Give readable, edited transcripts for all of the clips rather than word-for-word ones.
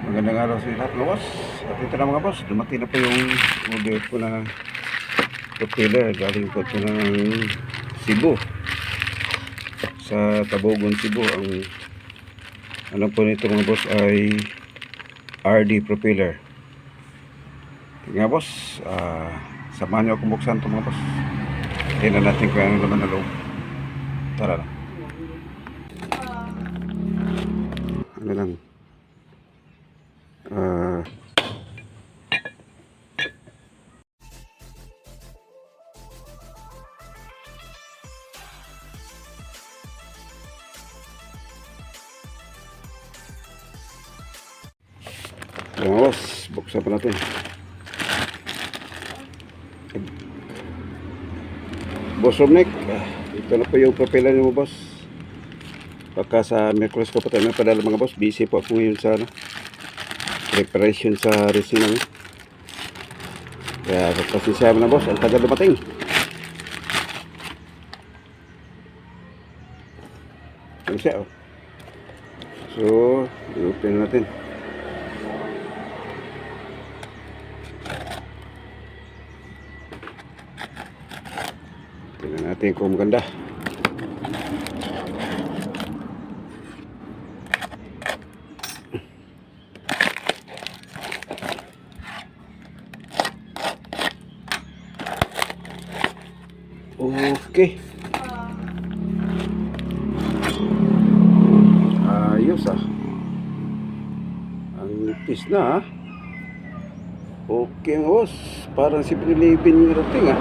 Magandang araw sa lahat mga boss. At ito na mga boss, dumating na po yung order ko na propeller. Galing po ito ng Cebu, sa Tabogon, Cebu. Ang ano po nito mga boss ay RD propeller. Tingnan boss, samahan nyo akong buksan ito mga boss. Tingnan natin kung ano naman na loob. Tara na. Ano lang, mga boss, buksan pa natin. Boss Romnick, ito na po yung propeller nyo boss. Pagka sa Merkulis ko pa tayo napadala mga boss. Busy po ako ngayon sa preparation sa resina. Kaya pasensya mo na boss, ang tagal dumating. Ano siya oh. So, i-open natin. Tingnan natin kung maganda. Okay. Ayos ah. Ang nipis na ah. Okay nga boss. Parang si Pilipin yung rating ah.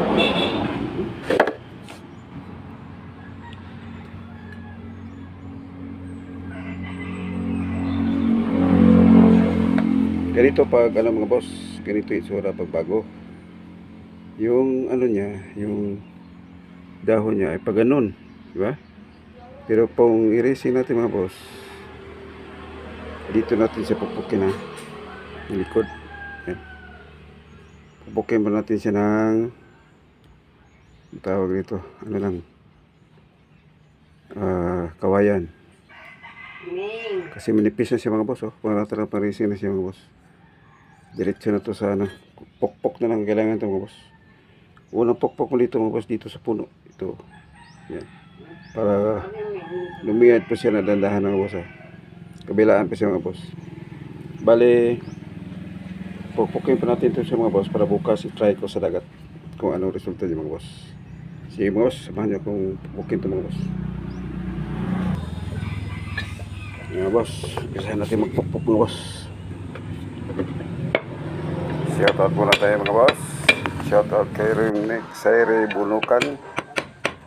Ganito pag ano mga boss, ganito itsura pag bago. Yung ano niya, yung dahon niya ay pag ganun, di ba? Pero pong i-racing natin mga boss, dito natin siya pupukin na yung likod. Yan. Pupukin pa natin siya ng tawag dito, ano lang, kawayan. Kasi manipis na siya mga boss, oh. Para pang racing na siya mga boss. Diretso na to sa ano, pokpok na lang kailangan ito mga boss. Unang pokpok mo dito mga boss, dito sa puno ito. Yan. Para lumiyad po siya na dandahan mga boss. Kabilaan pa siya mga boss. Bale, pokpokin pa natin ito sa mga boss para bukas i-try ko sa dagat kung anong resulta niya mga boss. Sige mga boss, samahan niyo kung pokpokin ito mga boss. Mga boss, bisahan natin magpokpok mga boss. Shoutout muna tayo mga boss. Shoutout kay Romnick Saire Bunukan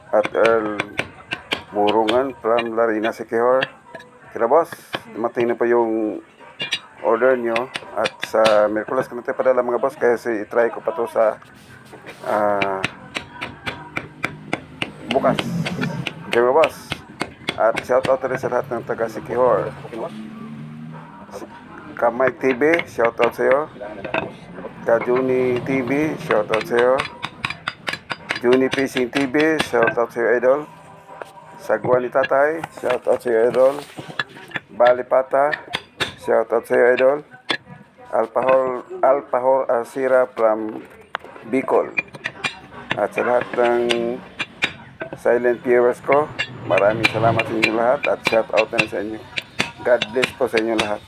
at Earl Murungan from Larina Siquijor. Kaya boss, dumating na pa yung order nyo. At sa Merkulis ko na tayo padala mga boss. Kaya i-try ko pa to sa bukas. Okay mga boss. At shoutout rin sa lahat ng taga Siquijor. Kamay TV, shoutout sa iyo. Kajuni TV, shoutout sa iyo. Juni Fishing TV, shoutout sa iyo idol. Sagwa ni Tatay, shoutout sa iyo idol. Balipata, shoutout sa iyo idol. Alpahor Alcira from Bicol. At sa lahat ng silent viewers ko, maraming salamat sa inyo lahat at shoutout na sa inyo. God bless po sa inyo lahat.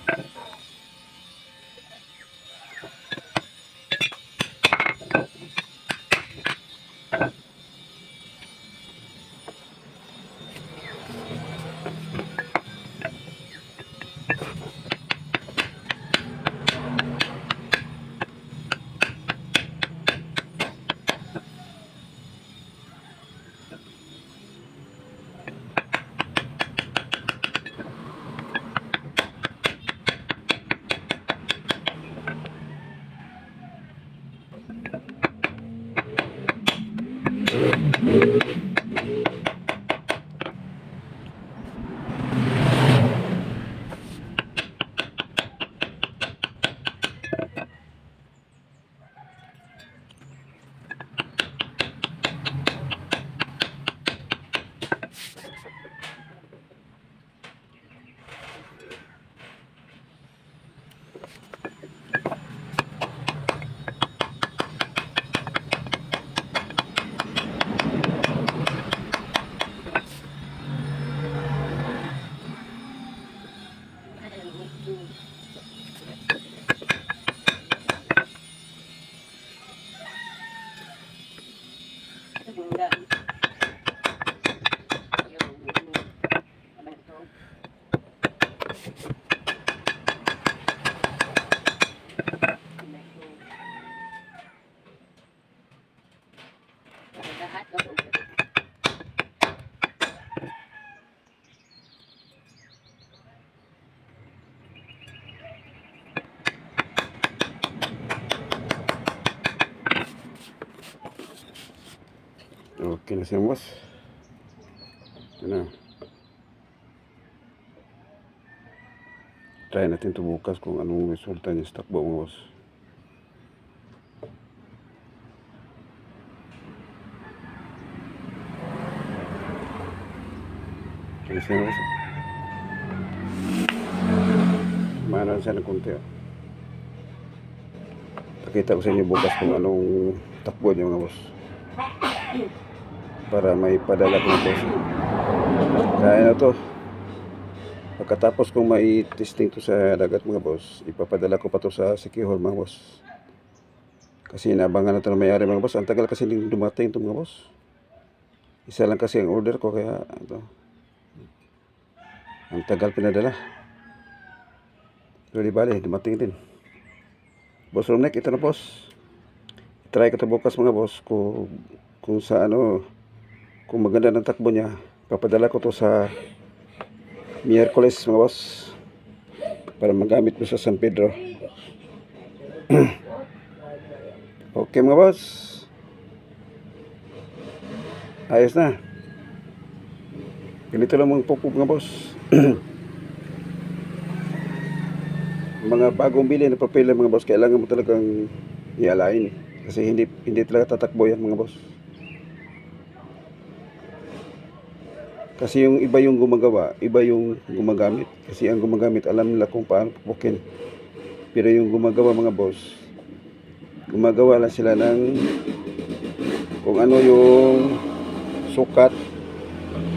Okay na siya mga boss. Ito na. Try natin ito bukas kung anong resulta niya sa takbo mga boss. Okay siya mga boss. Mahalan siya ng konti. Pakita ko sa inyo bukas kung anong takbo niya mga boss. Para may padala ko na boss. Kaya na to. Pagkatapos kong mai-testing to sa dagat mga boss, ipapadala ko pa to sa Sikihor mga boss. Kasi inabangan na to na may-ari mga boss. Ang tagal kasi hindi dumating to mga boss. Isa lang kasi ang order ko kaya ito. Ang tagal pinadala. Pero di bali, dumating din. Boss Romnek, ito na boss. Try ko to bukas mga boss kung sa ano, kung maganda ng takbo niya. Papadala ko to sa Miyerkules mga boss para magamit mo sa San Pedro. Okay mga boss, ayos na. Ganito lang mga pupuk mga boss. Mga bagong bili na propeller mga boss, kailangan mo talagang i-align kasi hindi talaga tatakbo yan mga boss. Kasi yung iba yung gumagawa, iba yung gumagamit. Kasi ang gumagamit, alam nila kung paano pupukin. Pero yung gumagawa mga boss, gumagawa lang sila ng kung ano yung sukat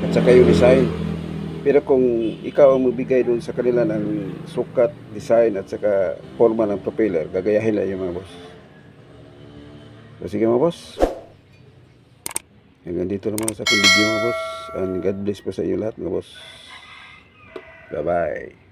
at saka yung design. Pero kung ikaw ang magbigay dun sa kanila ng sukat, design at saka forma ng propeller, gagayahin lang yung mga boss. So sige mga boss. Hanggang dito naman sa aking video mga boss. And God bless po sa inyo lahat mga boss. Bye bye.